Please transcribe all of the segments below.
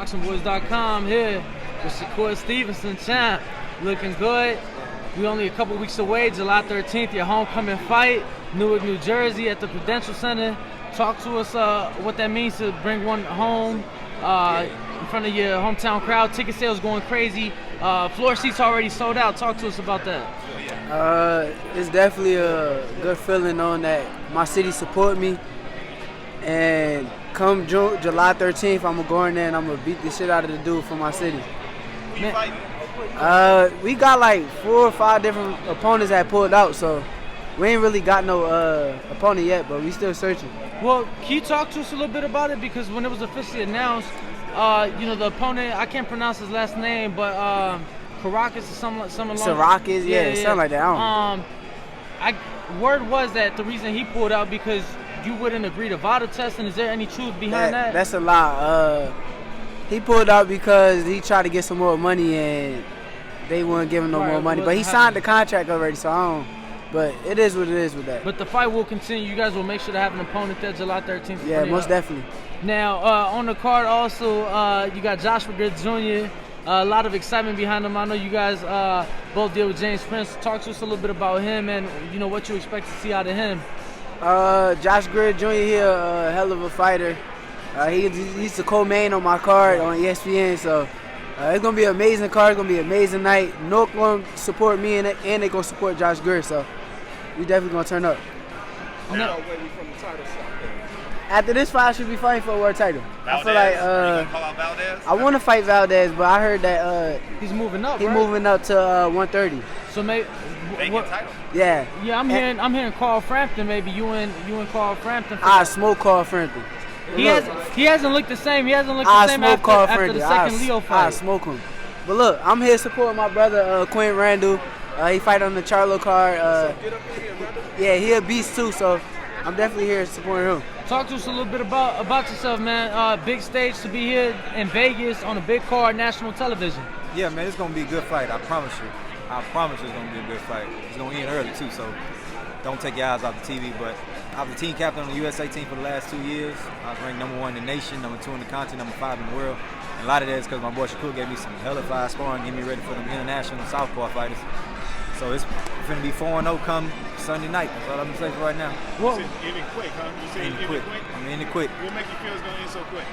ThaBoxingvoice.com here with Shakur Stevenson, champ. Looking good. We only a couple weeks away, July 13th, your homecoming fight, Newark, New Jersey at the Prudential Center. Talk to us what that means to bring one home in front of your hometown crowd. Ticket sales going crazy. Floor seats already sold out. Talk to us about that. It's definitely a good feeling knowing that my city support me. And come July 13th, I'm going to go in there and I'm going to beat the shit out of the dude from my city. We got like 4 or 5 different opponents that pulled out, so we ain't really got no opponent yet, but we still searching. Well, can you talk to us a little bit about it? Because when it was officially announced, the opponent, I can't pronounce his last name, but Caracas or something along. Sarakis, yeah, something like that. Word was that the reason he pulled out because you wouldn't agree to VADA testing. Is there any truth behind that? That's a lie. He pulled out because he tried to get some more money and they wouldn't give him no more money. But he signed the contract already, so I don't. But it is what it is with that. But the fight will continue. You guys will make sure to have an opponent there July 13th. Yeah, most definitely. Now, on the card also, you got Joshua Good Jr., a lot of excitement behind him. I know you guys both deal with James Prince. Talk to us a little bit about him and what you expect to see out of him. Josh Grid Jr. here, a hell of a fighter. He's the co-main on my card on ESPN, so it's going to be an amazing card. It's going to be an amazing night. Newark going to support me and they're going to support Josh Grid, so we definitely going to turn up. After this fight, I should be fighting for a world title. Valdez? I feel like you call out Valdez? I want to fight Valdez, but I heard that he's moving up. He's moving up to 130. So maybe title. Yeah. Yeah, I'm hearing Carl Frampton. Maybe you and Carl Frampton. I smoke Carl Frampton. He hasn't looked the same. He hasn't looked the same after the second Leo fight. I smoke him. But look, I'm here supporting my brother Quinn Randall. He fight on the Charlo card. Yeah, he a beast too. So I'm definitely here supporting him. Talk to us a little bit about yourself, man. Big stage to be here in Vegas on a big card, national television. Yeah, man, it's gonna be a good fight. I promise you. I promise it's gonna be a good fight. It's gonna end early too, so don't take your eyes off the TV. But I was the team captain on the USA team for the last 2 years. I was ranked #1 in the nation, #2 in the continent, #5 in the world. And a lot of that is because my boy Shakur gave me some hella fire sparring, getting me ready for them international southpaw fighters. So it's gonna be 4-0 come Sunday night. That's all I'm gonna say for right now. Well, ending quick, huh? You say ending quick? I'm ending quick. What make you feel it's gonna end so quick?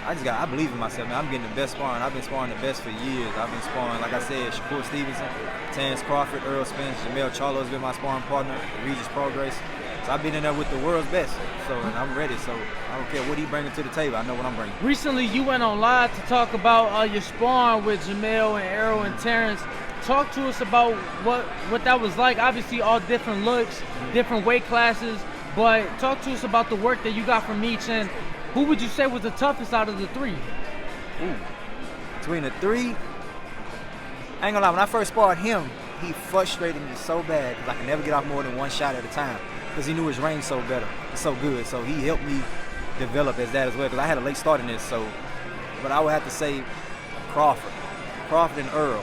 I believe in myself, man. I'm getting the best sparring. I've been sparring the best for years. I've been sparring, like I said, Shakur Stevenson, Terrence Crawford, Earl Spence, Jamel Charlo has been my sparring partner, Regis Progress. So I've been in there with the world's best. So and I'm ready. So I don't care what he bringing to the table. I know what I'm bringing. Recently, you went on live to talk about your sparring with Jamel and Earl and Terrence. Talk to us about what that was like. Obviously, all different looks, different weight classes. But talk to us about the work that you got from each, and who would you say was the toughest out of the 3? Ooh. Between the 3, I ain't gonna lie, when I first sparred him, he frustrated me so bad because I could never get off more than 1 shot at a time because he knew his range so good. So he helped me develop as that as well because I had a late start in this. So, but I would have to say Crawford and Earl.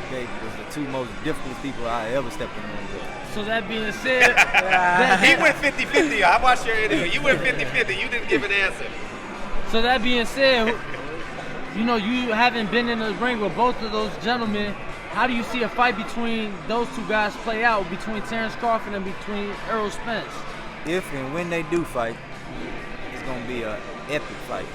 Okay, was the 2 most difficult people I ever stepped in with. So that being said, he went 50-50. I watched your interview. You went 50-50. You didn't give an answer. So that being said, you haven't been in the ring with both of those gentlemen. How do you see a fight between those 2 guys play out, between Terrence Crawford and between Earl Spence? If and when they do fight, it's gonna be an epic fight.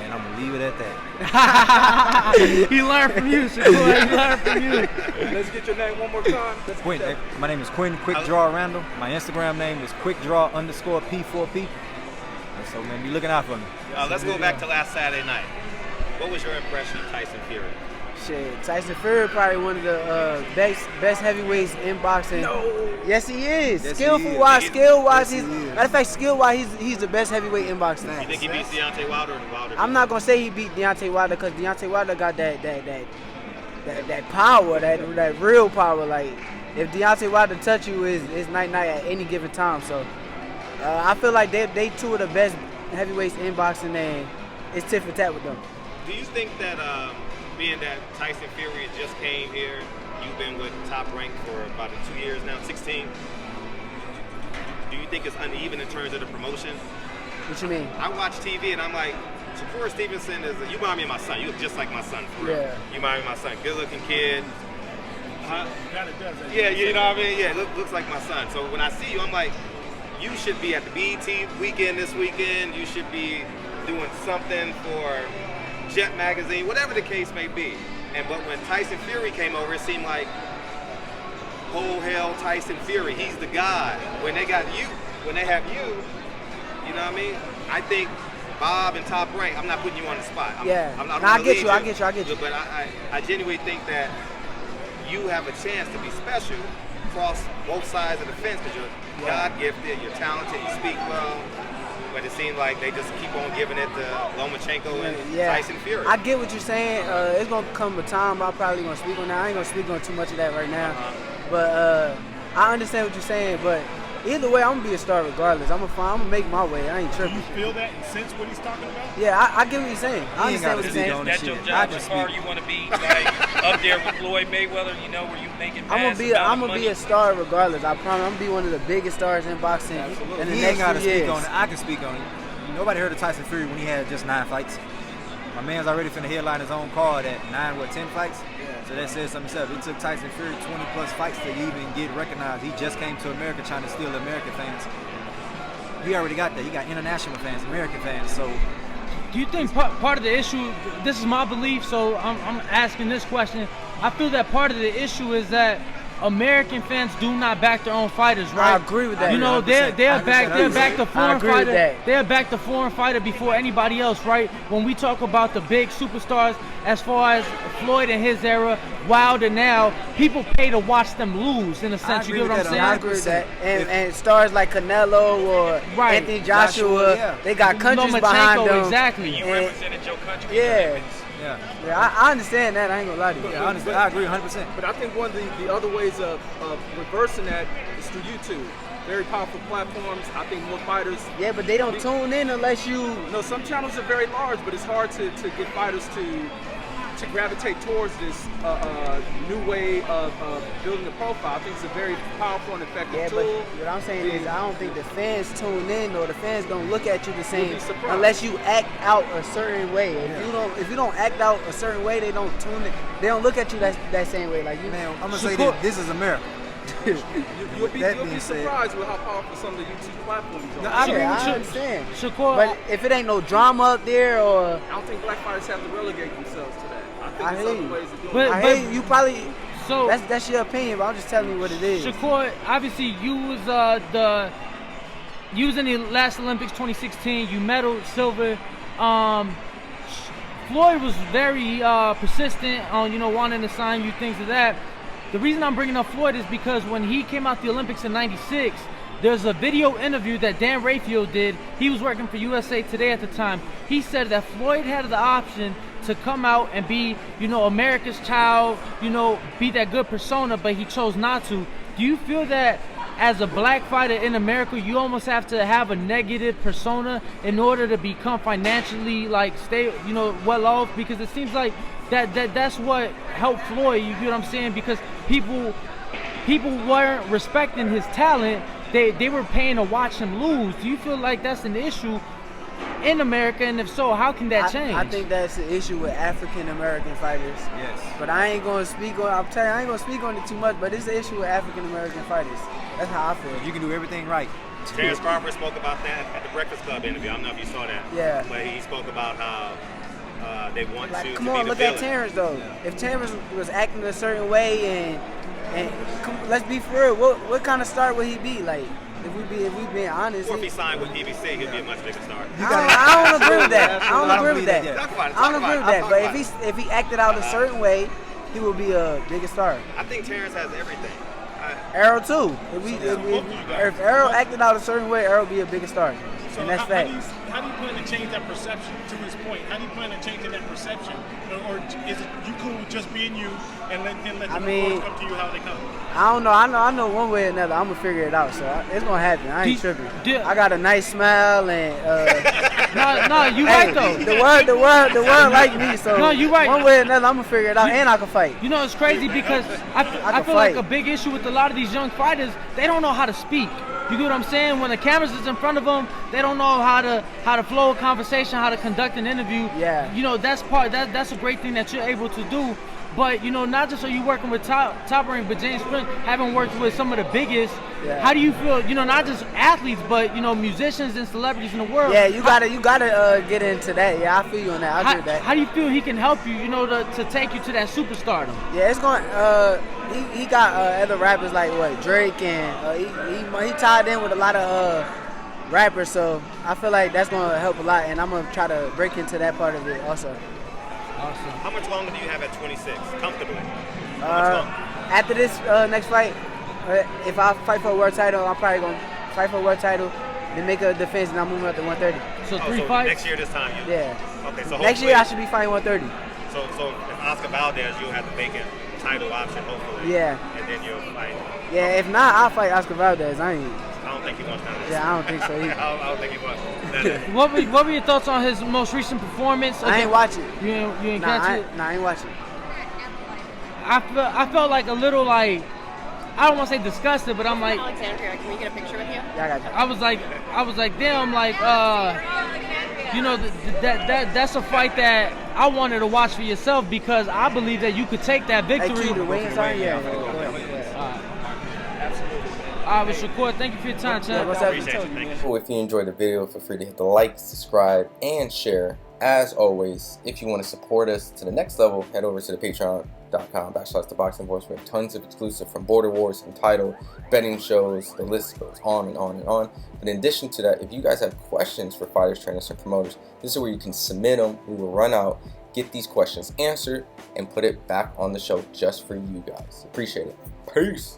And I'm gonna leave it at that. He learned from you, Shakur. He learned from you. Let's get your name one more time. Quinn, my name is Quinn Quick Draw Randall. My Instagram name is quickdraw_P4P. And so man, be looking out for me. Let's go back to last Saturday night. What was your impression of Tyson Fury? Shit, Tyson Fury probably one of the best heavyweights in boxing. No. Yes, he is. Yes, skill wise, matter of fact, skill wise, he's the best heavyweight in boxing. You think he beats Deontay Wilder or Wilder? I'm not gonna say he beat Deontay Wilder because Deontay Wilder got that power, that real power. Like if Deontay Wilder touch you, it's night at any given time. So I feel like they 2 of the best heavyweights in boxing, and it's tit for tat with them. Do you think that being that Tyson Fury just came here, you've been with Top Rank for about 2 years now, 16. Do you think it's uneven in terms of the promotion? What you mean? I watch TV and I'm like, Shakur Stevenson you remind me of my son. You look just like my son, for real. Yeah. You remind me of my son. Good looking kid. Kind of does. Yeah, you know what I mean? Yeah, looks like my son. So when I see you, I'm like, you should be at the BET weekend this weekend. You should be doing something for Jet Magazine, whatever the case may be. But when Tyson Fury came over, it seemed like, whole hell Tyson Fury, he's the guy. When they got you, when they have you, you know what I mean? I think Bob and Top Rank, I'm not putting you on the spot. I get you. But I genuinely think that you have a chance to be special across both sides of the fence because you're God-gifted, you're talented, you speak well. But it seems like they just keep on giving it to Lomachenko and Tyson Fury. I get what you're saying. It's going to come a time I'm probably going to speak on that. I ain't going to speak on too much of that right now. But I understand what you're saying. But either way, I'm going to be a star regardless. I'm going to make my way. I ain't tripping. Do you feel that and sense what he's talking about? Yeah, I get what you're saying. I understand what you're saying. That's your job, Shakur. You want to be like up there with Floyd Mayweather, you know, where you making I'm gonna be a star regardless. I promise. I'm gonna be one of the biggest stars in boxing in the next few years. On it. I can speak on it. Nobody heard of Tyson Fury when he had just 9 fights. My man's already finna headline his own card at 10 fights? Yeah. So that says something himself. It took Tyson Fury 20 plus fights to even get recognized. He just came to America trying to steal American fans. He already got that. He got international fans, American fans. So, do you think part of the issue? This is my belief, so I'm asking this question. I feel that part of the issue is that American fans do not back their own fighters, right? I agree with that. You know, they're back the foreign fighter. They're back the foreign fighter before anybody else, right? When we talk about the big superstars, as far as Floyd in his era, Wilder now, people pay to watch them lose. In a sense, you get what I'm saying? I agree with that. And stars like Canelo or Anthony Joshua, they got countries behind them. Exactly. You represented your country. Yeah, I understand that. I ain't gonna lie to you. Yeah, honestly, I agree 100%. But I think one of the other ways of reversing that is through YouTube. Very powerful platforms. I think more fighters. Yeah, but they don't tune in unless you. No, some channels are very large, but it's hard to get fighters to gravitate towards this new way of building a profile. I think it's a very powerful and effective tool. But what I'm saying is I don't think the fans tune in or the fans don't look at you the same unless you act out a certain way. If you don't act out a certain way, they don't tune in. They don't look at you that same way. Like, man, I'm gonna say this is America. You'll be surprised with how powerful some of the YouTube platforms are. I understand. But if it ain't no drama up there, or I don't think black fighters have to relegate themselves to that. I think there's other ways of doing it. I hate you probably. So that's your opinion, but I'm just telling you what it is. Shakur, obviously you was you was in the last Olympics 2016. You medaled silver. Floyd was very persistent on wanting to sign you, things of that. The reason I'm bringing up Floyd is because when he came out the Olympics in '96, there's a video interview that Dan Rayfield did. He was working for USA Today at the time. He said that Floyd had the option to come out and be, America's child, be that good persona, but he chose not to. Do you feel that as a black fighter in America, you almost have to have a negative persona in order to become financially, well off? Because it seems like that's what helped Floyd, you get what I'm saying? Because people weren't respecting his talent. They were paying to watch him lose. Do you feel like that's an issue in America, and if so, how can that change? I think that's the issue with African American fighters. Yes. But I ain't gonna speak on. I'm telling you, I ain't gonna speak on it too much. But it's the issue with African American fighters. That's how I feel. You can do everything right. Terrence Crawford spoke about that at the Breakfast Club interview. I don't know if you saw that. Yeah. But he spoke about how they want you come to on, be the look villain. at Terrence though. Yeah. If Terrence was acting a certain way let's be for real, what kind of star would he be like? If we being honest, or if he signed with PBC, he'd be a much bigger star. I don't agree with that. I don't agree with that. Talk about it. I don't agree with that. But if he acted out a certain way, he would be a bigger star. I think Terrence has everything. Arrow too. If Arrow acted out a certain way, Arrow would be a bigger star. So and that's fact. How do you plan to change that perception? To his point, how do you plan on changing that perception, or is it you cool with just being you and let the rewards come to you how they come? I don't know. I know one way or another. I'm gonna figure it out. So it's gonna happen. I ain't tripping. I got a nice smile and. No, you right though. The world like me. So no, you right. One way or another, I'm gonna figure it out, and I can fight. It's crazy because I feel like a big issue with a lot of these young fighters. They don't know how to speak. You get what I'm saying? When the cameras is in front of them, they don't know how to flow a conversation, how to conduct an interview. Yeah. You know, that's a great thing that you're able to do. But, you know, not just are you working with top rank, but James Sprint, having worked with some of the biggest, how do you feel, you know, not just athletes, but, you know, musicians and celebrities in the world? Yeah, you gotta get into that. Yeah, I feel you on that. I agree with that. How do you feel he can help you, you know, to take you to that superstardom? Yeah, it's going. He got other rappers like what Drake, and he tied in with a lot of rappers. So I feel like that's gonna help a lot, and I'm gonna try to break into that part of it also. Awesome. How much longer do you have at 26, comfortably? After this next fight, if I fight for a world title, I'm probably gonna fight for a world title, then make a defense, and I'm moving up to 130. So three fights? Next year this time? Yeah. Okay, so next year I should be fighting 130. So if Oscar Valdez, you'll have the vacant title option, hopefully. Yeah. And then you'll fight. Yeah, if not, I'll fight Oscar Valdez. I don't think he wants that. Yeah, I don't think so either. I don't think he wants that. What were your thoughts on his most recent performance? I ain't watch it. You ain't catch it? Nah, I ain't watch it. I felt like a little like, I don't want to say disgusted, but I'm like, Alexandria, can we get a picture with you? Yeah, I got you. I was like, damn, like, you know, that's a fight that I wanted to watch for yourself because I believe that you could take that victory. Hey, Q, the weigh-ins are? Yeah. All right, Shakur, thank you for your time, champ. What's up? If you enjoyed the video, feel free to hit the like, subscribe, and share. As always, if you want to support us to the next level, head over to the patreon.com/ThaBoxingVoice. We have tons of exclusive from Border Wars, Entitled, betting shows, the list goes on and on and on. But in addition to that, if you guys have questions for fighters, trainers, and promoters, this is where you can submit them. We will run out, get these questions answered, and put it back on the show just for you guys. Appreciate it. Peace.